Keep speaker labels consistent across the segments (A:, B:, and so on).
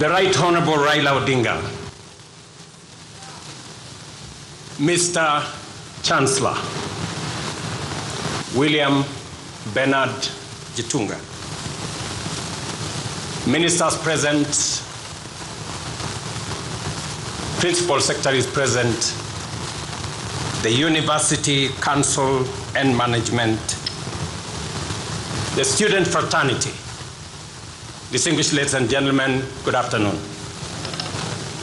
A: the Right Honorable Raila Odinga, Mr. Chancellor William Bernard Chitunga, Ministers present, Principal Secretaries present, the University Council and Management, the student fraternity, distinguished ladies and gentlemen, good afternoon.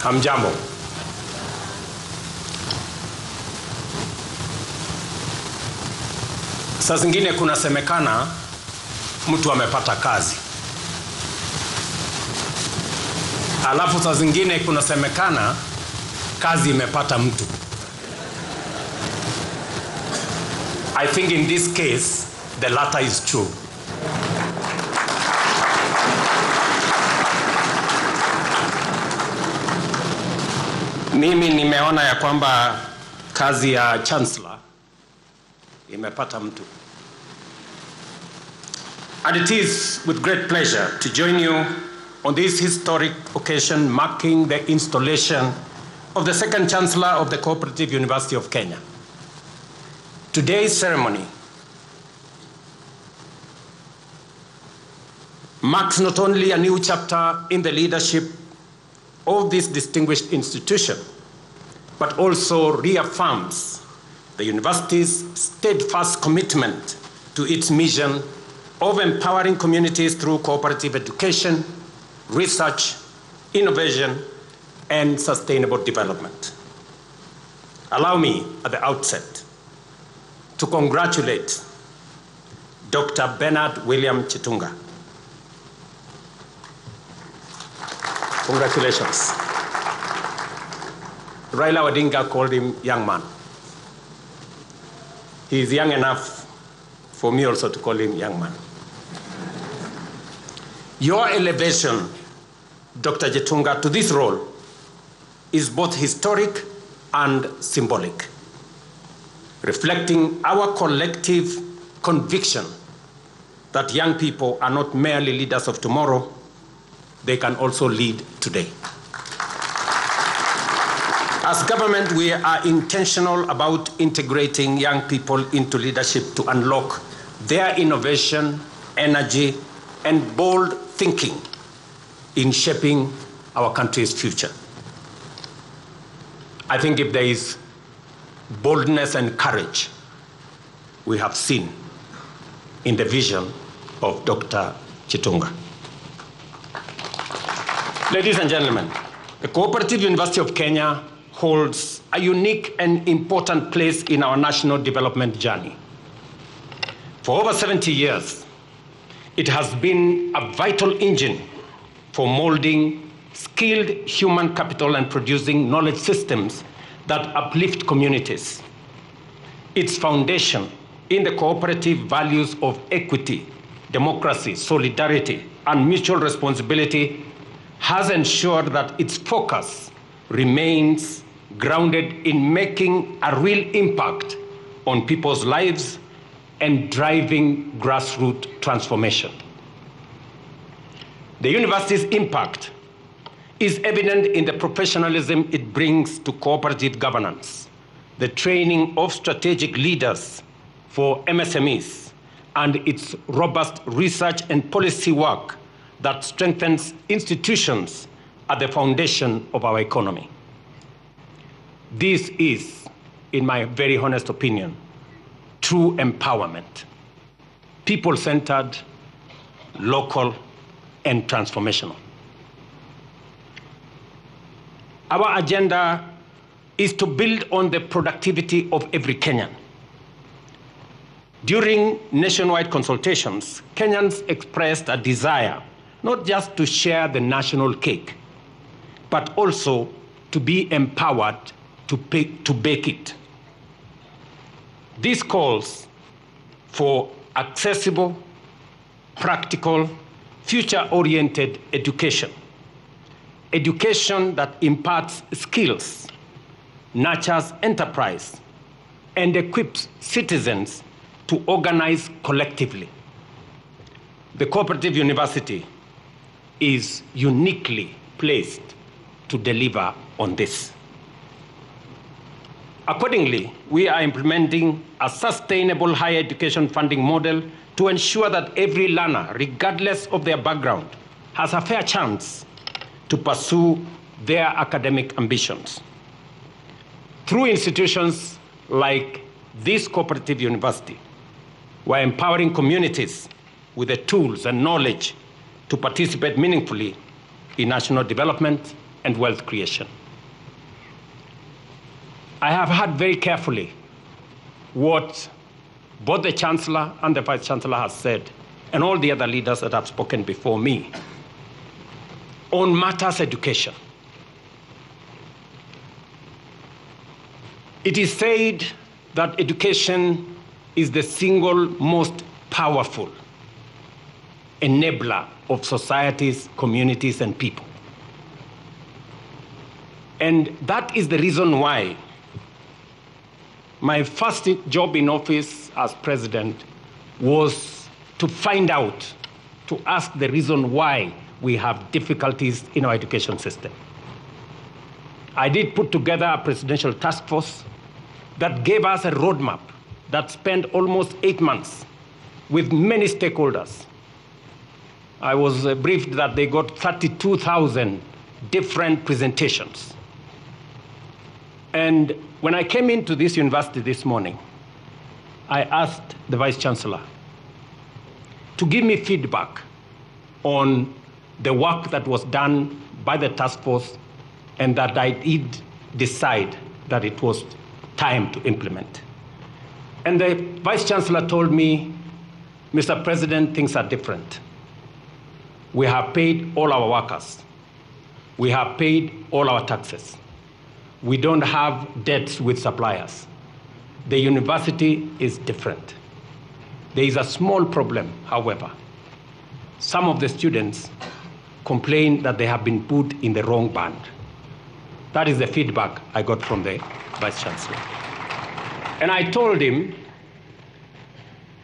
A: Hamjambo. Saa zingine kunasemekana mtu amepata kazi. Alafu saa zingine kunasemekana kazi imepata mtu. I think in this case, the latter is true. Mimi nimeona ya kwamba kazi ya Chancellor imepata mtu. And it is with great pleasure to join you on this historic occasion marking the installation of the second Chancellor of the Cooperative University of Kenya. Today's ceremony marks not only a new chapter in the leadership of this distinguished institution, but also reaffirms the university's steadfast commitment to its mission of empowering communities through cooperative education, research, innovation, and sustainable development. Allow me at the outset to congratulate Dr. Bernard William Chitunga. Congratulations. Raila Odinga called him young man. He is young enough for me also to call him young man. Your elevation, Dr. Chitunga, to this role is both historic and symbolic, reflecting our collective conviction that young people are not merely leaders of tomorrow, they can also lead today. As government, we are intentional about integrating young people into leadership to unlock their innovation, energy, and bold thinking in shaping our country's future. I think if there is boldness and courage, we have seen in the vision of Dr. Chitunga. Ladies and gentlemen, the Cooperative University of Kenya holds a unique and important place in our national development journey. For over 70 years, it has been a vital engine for molding skilled human capital and producing knowledge systems that uplift communities. Its foundation in the cooperative values of equity, democracy, solidarity, and mutual responsibility has ensured that its focus remains grounded in making a real impact on people's lives and driving grassroots transformation. The university's impact is evident in the professionalism it brings to cooperative governance, the training of strategic leaders for MSMEs, and its robust research and policy work that strengthens institutions at the foundation of our economy. This is, in my very honest opinion, true empowerment, people-centered, local, and transformational. Our agenda is to build on the productivity of every Kenyan. During nationwide consultations, Kenyans expressed a desire not just to share the national cake, but also to be empowered to bake it. This calls for accessible, practical, future-oriented education. Education that imparts skills, nurtures enterprise, and equips citizens to organize collectively. The Cooperative University is uniquely placed to deliver on this. Accordingly, we are implementing a sustainable higher education funding model to ensure that every learner, regardless of their background, has a fair chance to pursue their academic ambitions. Through institutions like this cooperative university, we're empowering communities with the tools and knowledge to participate meaningfully in national development and wealth creation. I have heard very carefully what both the Chancellor and the Vice Chancellor has said, and all the other leaders that have spoken before me, on matters education. It is said that education is the single most powerful enabler of societies, communities, and people. And that is the reason why my first job in office as president was to find out, to ask the reason why we have difficulties in our education system. I did put together a presidential task force that gave us a roadmap that spent almost 8 months with many stakeholders. I was briefed that they got 32,000 different presentations. And when I came into this university this morning, I asked the Vice Chancellor to give me feedback on the work that was done by the task force and that I did decide that it was time to implement. And the Vice Chancellor told me, Mr. President, things are different. We have paid all our workers. We have paid all our taxes. We don't have debts with suppliers. The university is different. There is a small problem, however. Some of the students complain that they have been put in the wrong band. That is the feedback I got from the Vice Chancellor. And I told him,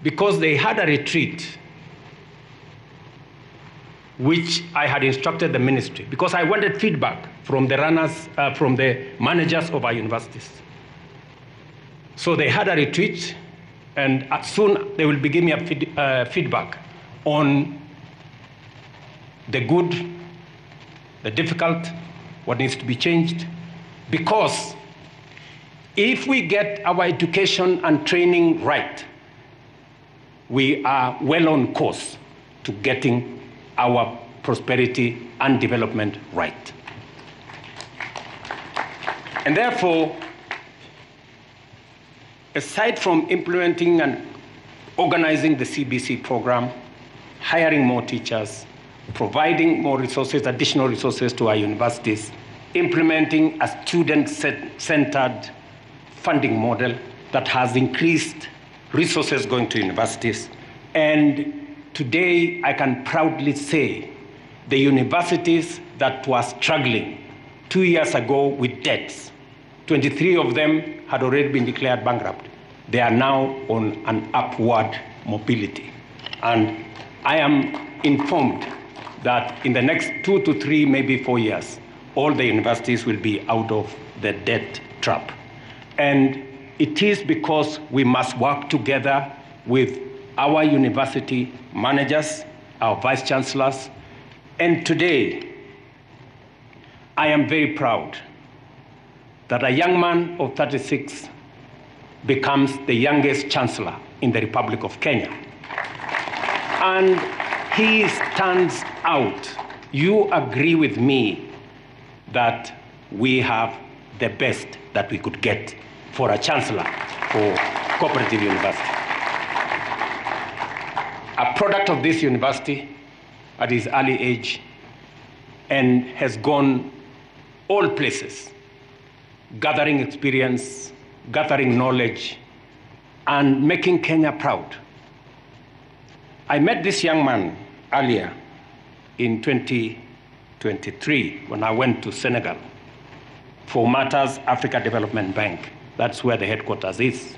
A: because they had a retreat, which I had instructed the ministry, because I wanted feedback from the runners, from the managers of our universities. So they had a retreat, and soon they will be giving me a feedback on the good, the difficult, what needs to be changed. Because if we get our education and training right, we are well on course to getting our prosperity and development right. And therefore, aside from implementing and organizing the CBC program, hiring more teachers, providing more resources, additional resources to our universities, implementing a student-centered funding model that has increased resources going to universities. And today, I can proudly say the universities that were struggling 2 years ago with debts, 23 of them had already been declared bankrupt. They are now on an upward mobility. And I am informed that in the next 2 to 3, maybe 4 years, all the universities will be out of the debt trap. And it is because we must work together with our university managers, our vice chancellors. And today, I am very proud that a young man of 36 becomes the youngest chancellor in the Republic of Kenya. And he stands out. You agree with me that we have the best that we could get for a chancellor for Cooperative University. A product of this university at his early age and has gone all places, gathering experience, gathering knowledge, and making Kenya proud. I met this young man earlier in 2023 when I went to Senegal for Matters Africa Development Bank. That's where the headquarters is,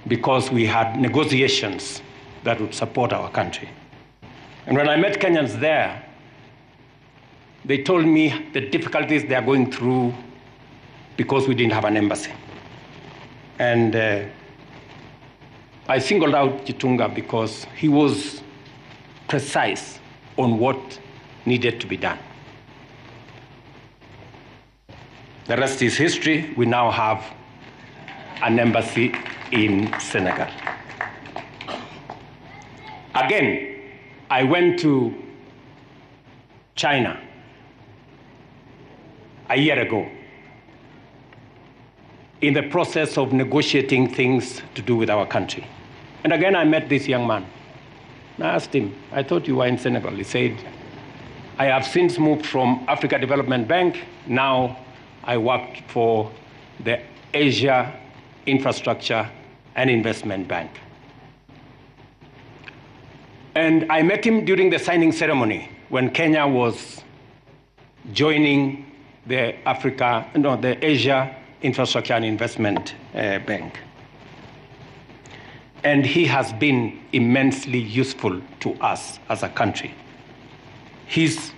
A: because we had negotiations that would support our country. And when I met Kenyans there, they told me the difficulties they are going through because we didn't have an embassy. And I singled out Chitunga because he was precise on what needed to be done. The rest is history. We now have an embassy in Senegal. Again, I went to China a year ago in the process of negotiating things to do with our country. And again, I met this young man. And I asked him, I thought you were in Senegal. He said, I have since moved from Africa Development Bank. Now I work for the Asia Infrastructure and Investment Bank. And I met him during the signing ceremony when Kenya was joining the Asia Infrastructure and Investment Bank. And he has been immensely useful to us as a country. He's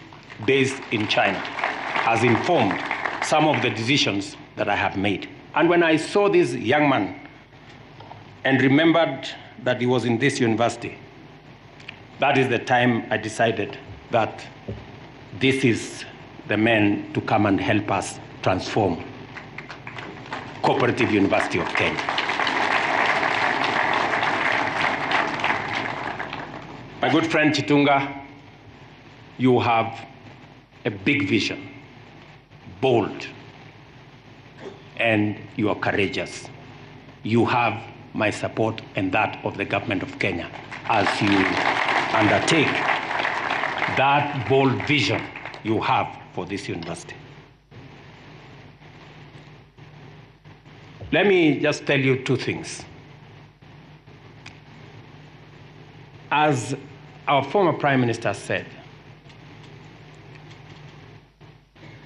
A: based in China, has informed some of the decisions that I have made. And when I saw this young man and remembered that he was in this university, that is the time I decided that this is the man to come and help us transform Cooperative University of Kenya. My good friend Chitunga, you have a big vision, bold, and you are courageous. You have my support and that of the government of Kenya as you undertake that bold vision you have for this university. Let me just tell you two things. As our former Prime Minister said,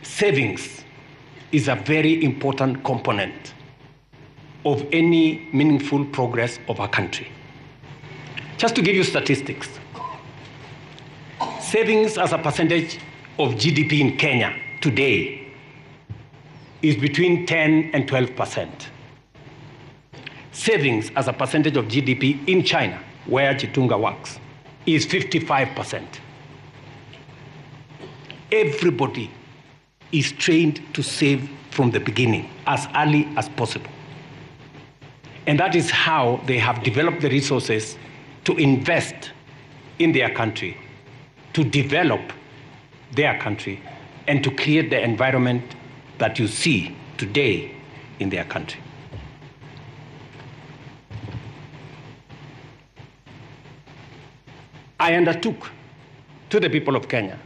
A: savings is a very important component of any meaningful progress of our country. Just to give you statistics, savings as a percentage of GDP in Kenya today is between 10 and 12%. Savings as a percentage of GDP in China, where Chitunga works, is 55%. Everybody is trained to save from the beginning, as early as possible. And that is how they have developed the resources to invest in their country, to develop their country, and to create the environment that you see today in their country. I undertook to the people of Kenya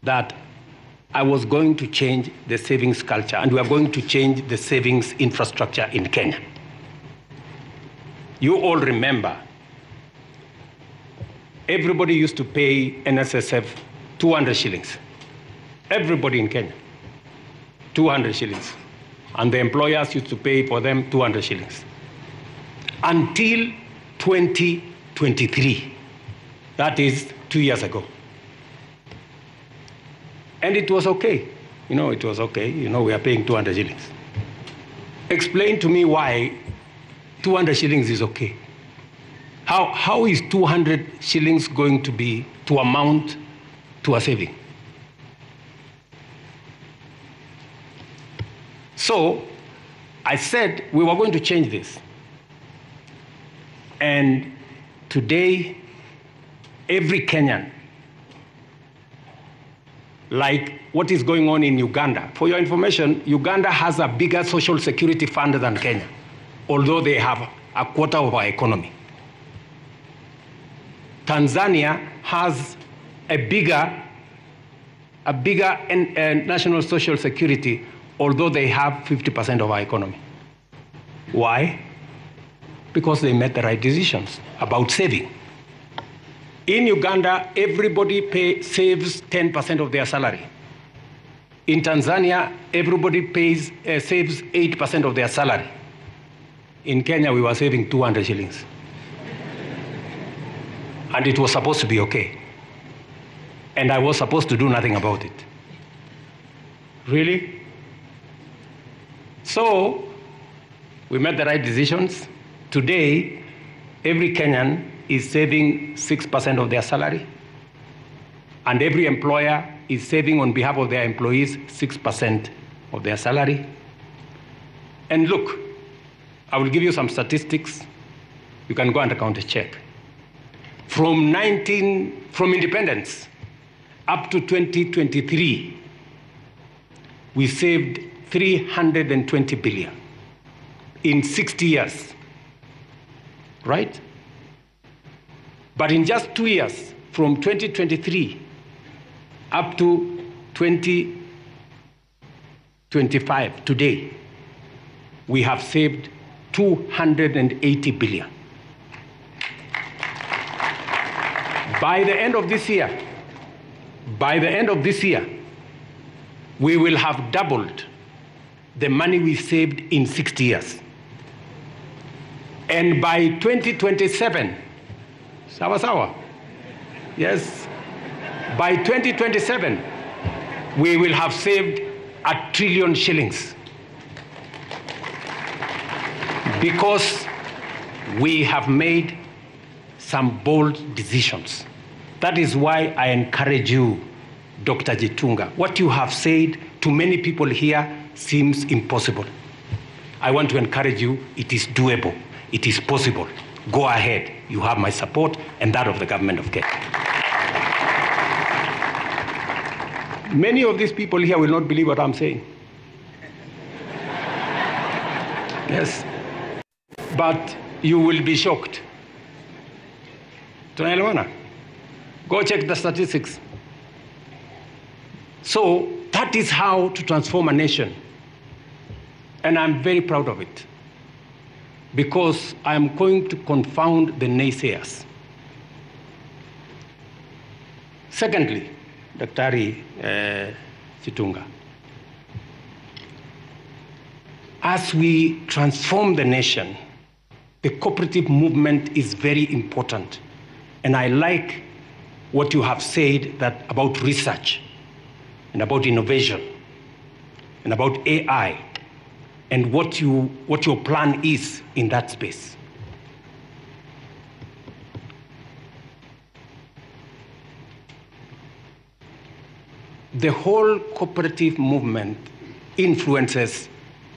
A: that I was going to change the savings culture, and we are going to change the savings infrastructure in Kenya. You all remember, everybody used to pay NSSF 200 shillings. Everybody in Kenya, 200 shillings. And the employers used to pay for them 200 shillings. Until 2023, that is 2 years ago. And it was okay. It was okay. We are paying 200 shillings. Explain to me why 200 shillings is okay. How is 200 shillings going to amount to a saving? So I said we were going to change this. And today, every Kenyan, like what is going on in Uganda. For your information, Uganda has a bigger social security fund than Kenya, although they have a quarter of our economy. Tanzania has a bigger national social security, although they have 50% of our economy. Why? Because they made the right decisions about saving. In Uganda, everybody saves 10% of their salary. In Tanzania, everybody saves 8% of their salary. In Kenya, we were saving 200 shillings. And it was supposed to be okay. And I was supposed to do nothing about it. Really? So, we made the right decisions. Today, every Kenyan is saving 6% of their salary, and every employer is saving on behalf of their employees 6% of their salary. And look, I will give you some statistics. You can go and account a check. From independence up to 2023, we saved 320 billion in 60 years, right? But in just 2 years, from 2023 up to 2025, today, we have saved 280 billion. By the end of this year, we will have doubled the money we saved in 60 years. And by 2027, sawa? Yes. By 2027, we will have saved 1 trillion shillings. Because we have made some bold decisions. That is why I encourage you, Dr. Chitunga. What you have said to many people here seems impossible. I want to encourage you, it is doable, it is possible. Go ahead, you have my support and that of the government of Kenya. Many of these people here will not believe what I'm saying. Yes. But you will be shocked. Tunaelewana? Go check the statistics. So that is how to transform a nation. And I'm very proud of it. Because I'm going to confound the naysayers. Secondly, Dr. Chitunga, as we transform the nation, the cooperative movement is very important. And I like what you have said about research and about innovation and about AI and what your plan is in that space. The whole cooperative movement influences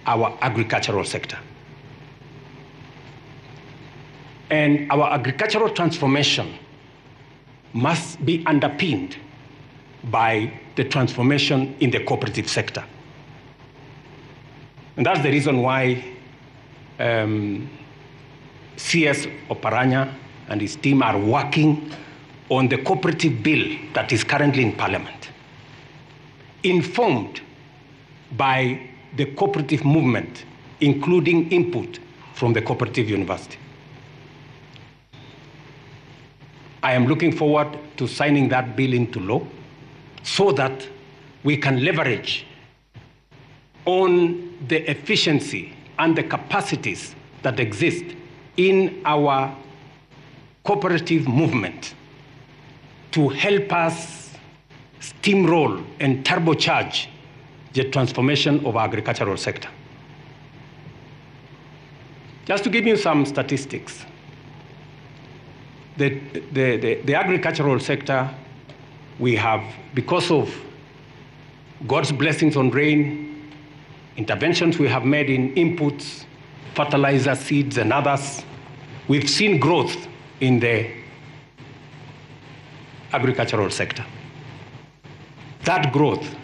A: our agricultural sector. And our agricultural transformation must be underpinned by the transformation in the cooperative sector. And that's the reason why CS Oparanya and his team are working on the cooperative bill that is currently in Parliament, informed by the cooperative movement, including input from the Cooperative University. I am looking forward to signing that bill into law so that we can leverage on the efficiency and the capacities that exist in our cooperative movement to help us steamroll and turbocharge the transformation of our agricultural sector. Just to give you some statistics, the agricultural sector, we have, because of God's blessings on rain, interventions we have made in inputs, fertilizer, seeds, and others, we've seen growth in the agricultural sector. That growth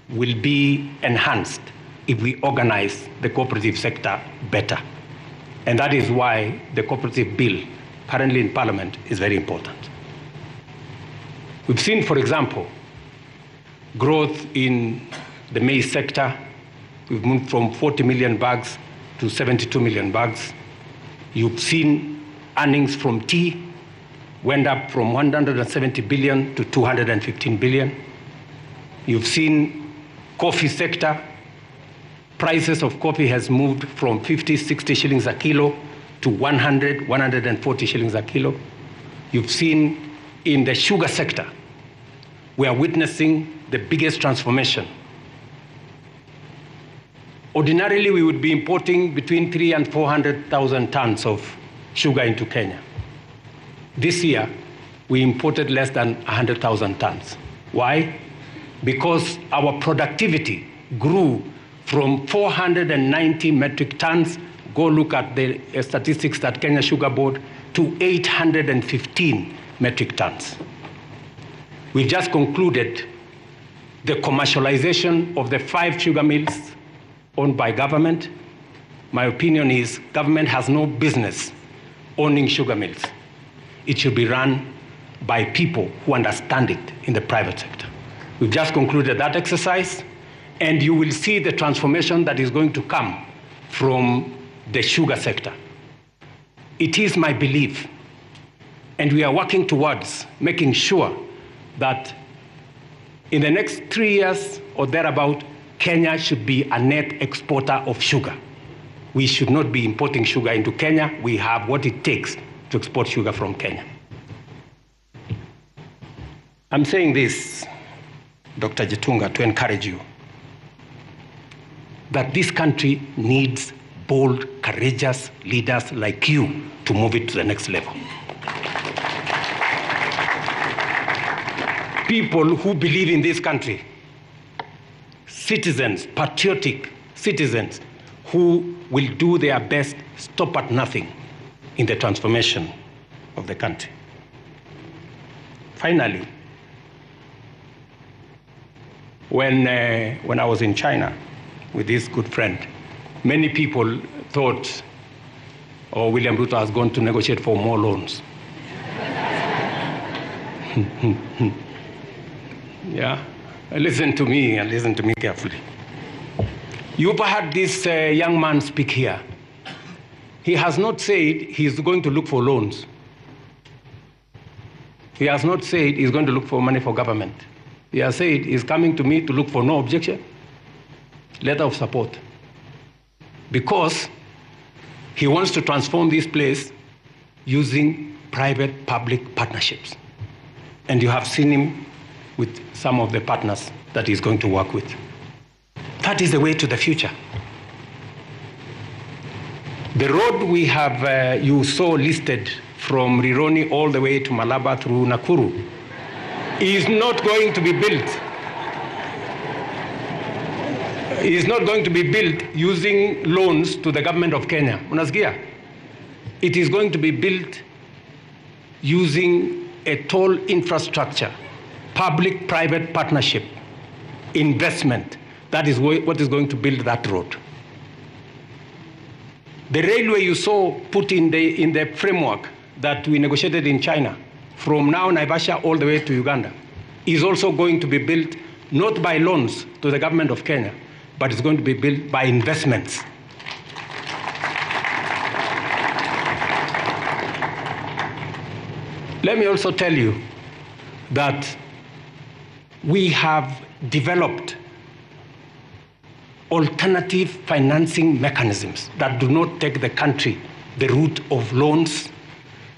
A: will be enhanced if we organize the cooperative sector better. And that is why the cooperative bill currently in Parliament is very important. We've seen, for example, growth in the maize sector. We've moved from 40 million bags to 72 million bags. You've seen earnings from tea went up from 170 billion to 215 billion. You've seen coffee sector. Prices of coffee has moved from 50, 60 shillings a kilo to 100, 140 shillings a kilo. You've seen in the sugar sector, we are witnessing the biggest transformation Ordinarily, we would be importing between 300,000 and 400,000 tons of sugar into Kenya. This year, we imported less than 100,000 tons. Why? Because our productivity grew from 490 metric tons, go look at the statistics at Kenya Sugar Board, to 815 metric tons. We've just concluded the commercialization of the 5 sugar mills owned by government. My opinion is government has no business owning sugar mills. It should be run by people who understand it in the private sector. We've just concluded that exercise, and you will see the transformation that is going to come from the sugar sector. It is my belief, and we are working towards making sure that in the next 3 years or thereabout, Kenya should be a net exporter of sugar. We should not be importing sugar into Kenya. We have what it takes to export sugar from Kenya. I'm saying this, Dr. Chitunga, to encourage you that this country needs bold, courageous leaders like you to move it to the next level. People who believe in this country, citizens, patriotic citizens, who will do their best, stop at nothing in the transformation of the country. Finally, when I was in China with this good friend, many people thought, oh, William Ruto has gone to negotiate for more loans. Yeah, listen to me and listen to me carefully. You've heard this young man speak here. He has not said he's going to look for loans. He has not said he's going to look for money for government. He has said he's coming to me to look for no objection, letter of support. Because he wants to transform this place using private-public partnerships. And you have seen him with some of the partners that he's going to work with. That is the way to the future. The road we have, you saw listed from Rironi all the way to Malaba through Nakuru, is not going to be built. Is not going to be built using loans to the government of Kenya. Unasikia? It is going to be built using a toll infrastructure, public-private partnership, investment. That is what is going to build that road. The railway you saw put in the framework that we negotiated in China, from now Naivasha all the way to Uganda, is also going to be built not by loans to the government of Kenya, but it's going to be built by investments. Let me also tell you that we have developed alternative financing mechanisms that do not take the country the route of loans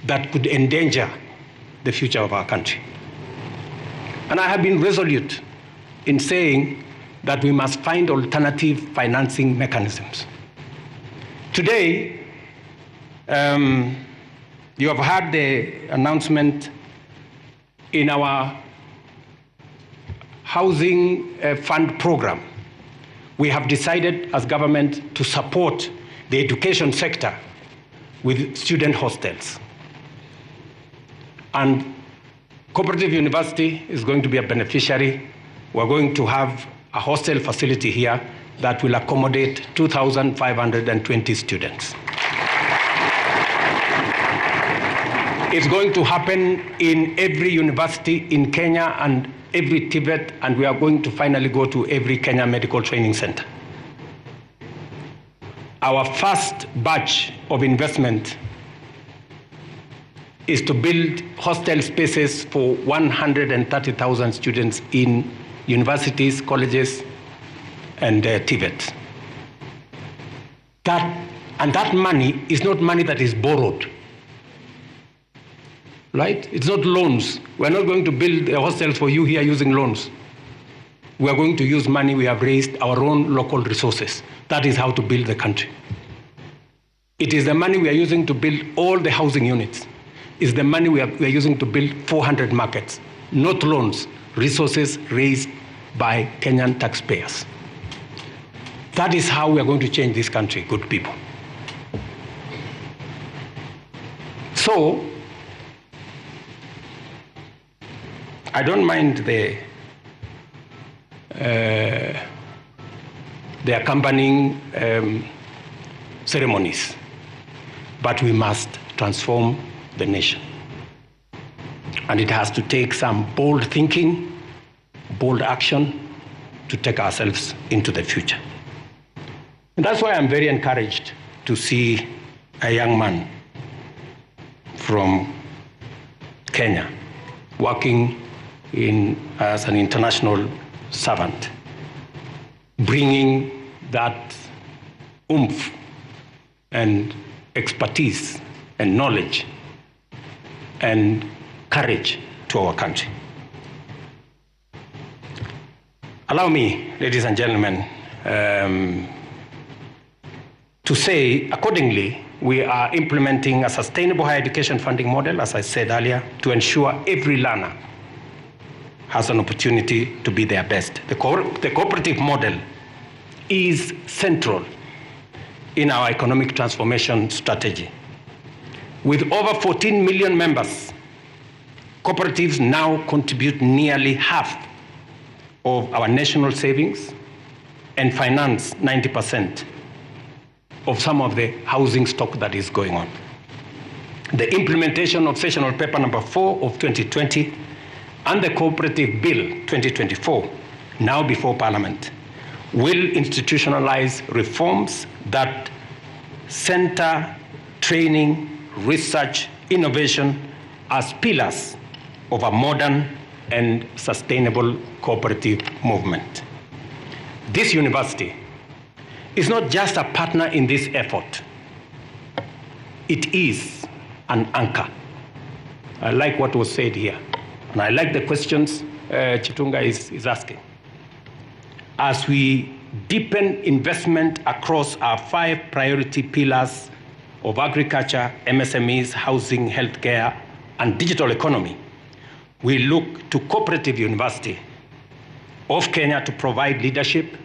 A: that could endanger the future of our country. And I have been resolute in saying that we must find alternative financing mechanisms. Today, you have heard the announcement in our housing fund program. We have decided as government to support the education sector with student hostels. And Cooperative University is going to be a beneficiary. We're going to have a hostel facility here that will accommodate 2,520 students. It's going to happen in every university in Kenya and every TVET, and we are going to finally go to every Kenya Medical Training Center. Our first batch of investment is to build hostel spaces for 130,000 students in universities, colleges, and TVET. That money is not money that is borrowed. Right? It's not loans. We're not going to build a hostel for you here using loans. We are going to use money we have raised, our own local resources. That is how to build the country. It is the money we are using to build all the housing units. It's the money we are using to build 400 markets, not loans, resources raised by Kenyan taxpayers. That is how we are going to change this country, good people. So, I don't mind the accompanying ceremonies, but we must transform the nation. And it has to take some bold thinking, bold action to take ourselves into the future. And that's why I'm very encouraged to see a young man from Kenya working as an international servant, bringing that oomph and expertise and knowledge and courage to our country. Allow me, ladies and gentlemen, to say accordingly, we are implementing a sustainable higher education funding model, as I said earlier, to ensure every learner has an opportunity to be their best. The cooperative model is central in our economic transformation strategy. With over 14 million members, cooperatives now contribute nearly half of our national savings and finance 90% of some of the housing stock that is going on. The implementation of Sessional Paper number 4 of 2020 and the Cooperative Bill 2024, now before Parliament, will institutionalize reforms that center training, research, innovation as pillars of a modern and sustainable cooperative movement. This university is not just a partner in this effort. It is an anchor. I like what was said here, and I like the questions Chitunga is asking. As we deepen investment across our 5 priority pillars of agriculture, MSMEs, housing, healthcare, and digital economy, we look to Cooperative University of Kenya to provide leadership,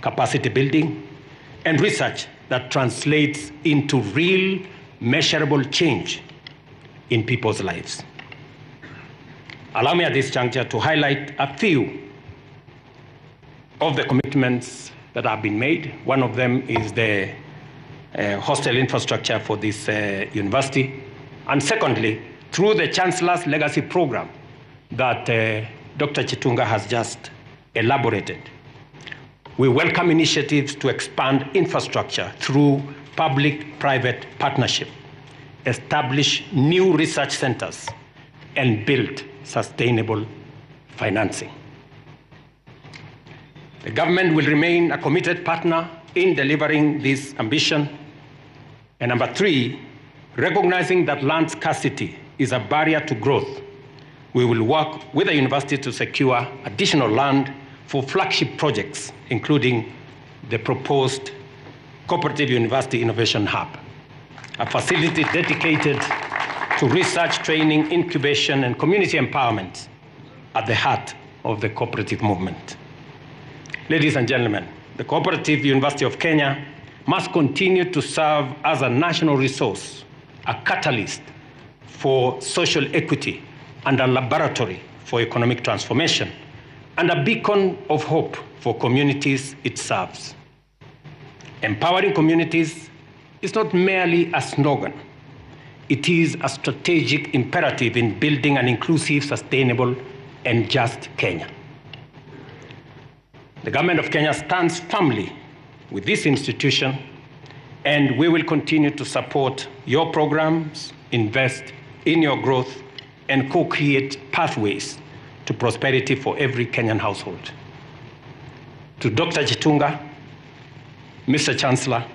A: capacity building, and research that translates into real, measurable change in people's lives. Allow me at this juncture to highlight a few of the commitments that have been made. One of them is the hostel infrastructure for this university. And secondly, through the Chancellor's Legacy Program that Dr. Chitunga has just elaborated, we welcome initiatives to expand infrastructure through public-private partnership, establish new research centers, and build sustainable financing. The government will remain a committed partner in delivering this ambition. And number 3, recognizing that land scarcity is a barrier to growth, we will work with the university to secure additional land for flagship projects, including the proposed Cooperative University Innovation Hub, a facility dedicated to research, training, incubation, and community empowerment at the heart of the cooperative movement. Ladies and gentlemen, the Cooperative University of Kenya must continue to serve as a national resource, a catalyst for social equity, and a laboratory for economic transformation, and a beacon of hope for communities it serves. Empowering communities is not merely a slogan. It is a strategic imperative in building an inclusive, sustainable, and just Kenya. The government of Kenya stands firmly with this institution, and we will continue to support your programs, invest in your growth, and co-create pathways to prosperity for every Kenyan household. To Dr. Chitunga, Mr. Chancellor,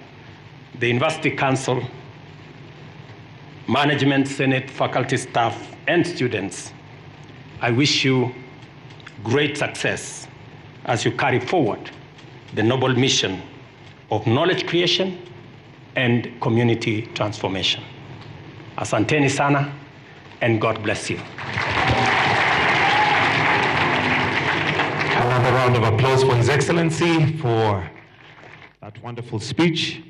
A: the University Council, management, Senate, faculty, staff, and students, I wish you great success as you carry forward the noble mission of knowledge creation and community transformation. Asanteni sana, and God bless you.
B: Another round of applause for His Excellency for that wonderful speech.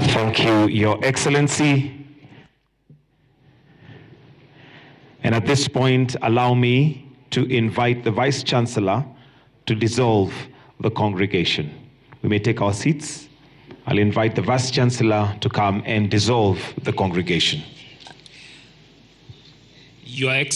B: Thank you, Your Excellency. And at this point, allow me to invite the Vice Chancellor to dissolve the congregation. We may take our seats. I'll invite the Vice Chancellor to come and dissolve the congregation.
C: Your Excellency.